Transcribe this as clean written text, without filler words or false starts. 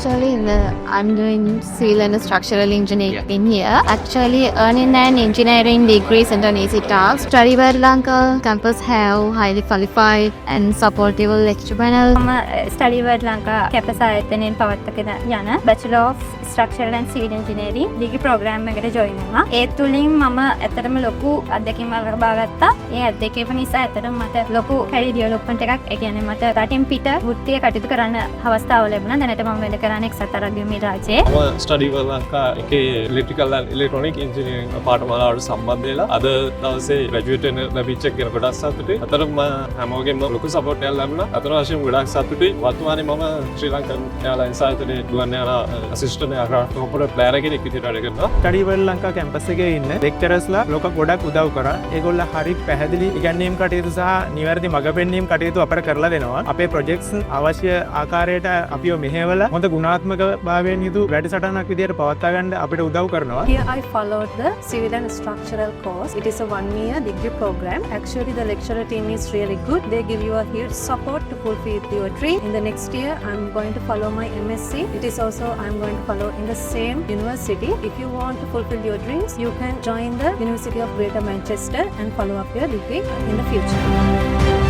Actually, I'm doing civil and structural engineering in here. Actually, earning an engineering degree is an easy task. Study World Lanka campus have highly qualified and supportive lecture panel. Study world Lanka campus ආයතනයෙන් පවත්වාගෙන යන bachelor of structural and civil engineering degree programme එකට join වුණා. ඒ තුලින් මම ඇත්තටම ලොකු අත්දැකීමක් ලබා ගත්තා. ඒ අත්දැකීම නිසා ඇත්තටම මට ලොකු කැරියර් ඩෙවලොප්මන්ට් එකක් ඒ කියන්නේ මට රටින් පිට වෘත්තීය කටයුතු කරන්න අවස්ථාව ලැබුණා. දැනට මම වැඩ කරන්නේ එක්සත් අරබ් එමිරාතයේ. මම ස්ටඩි වර්ල්ඩ් ලංකා එකේ ඉලෙක්ට්‍රිකල් ඇන්ඩ් ඉලෙක්ට්‍රොනික ඉන්ජිනියරිං පාඨමාලාවට සම්බන්ධ වෙලා අද දවසේ ග්‍රැජුවේට් වෙන ලැබිච්ච කෙනෙක් ගොඩක් සතුටුයි. අතරම හැමෝගෙම ලොකු සපෝට් එකක් ලැබුණා. අතන වශයෙන් ගොඩක් සතුටුයි. වර්තමානයේ මම ශ්‍රී ලංකන් එයාලයින්ස් ආයතනයේ දුවන්න යන අසිස්ටන්ට් එයාක්‍රාෆ්ට් කොපරේට් ප්ලෑනර් කෙනෙක් විදිහට වැඩ කරනවා. ස්ටඩි වර්ල්ඩ් ලංකා කැම්පස් එකේ ඉන්න ලෙක්චරර්ස්ලා ලොක ගොඩක් උදව් කරා. ඒගොල්ලෝ හරි පැහැදිලි ඉගැන්වීම් කටයුතු සහ නිවැරදි මඟ පෙන්වීම් කටයුතු අපට කරලා දෙනවා. අපේ ප්‍රොජෙක්ට්ස් අවශ්‍ය ආකාරයට අපිව මෙහෙवला හොඳ ගුණාත්මක භාවයෙන් යුතු වැඩසටහනක් විදිහට පවත්වා ගන්න අපිට උදව් කරනවා. Here I followed the civil and structural course. It is a 1-year degree program. Actually, the lecturer team is really good. They give you a huge support to fulfill your dream. In the next year, I'm going to follow my MSc. It is also I'm going to follow in the same university. If you want to fulfill your dreams, you can join the University of Greater Manchester and follow up your degree in the future.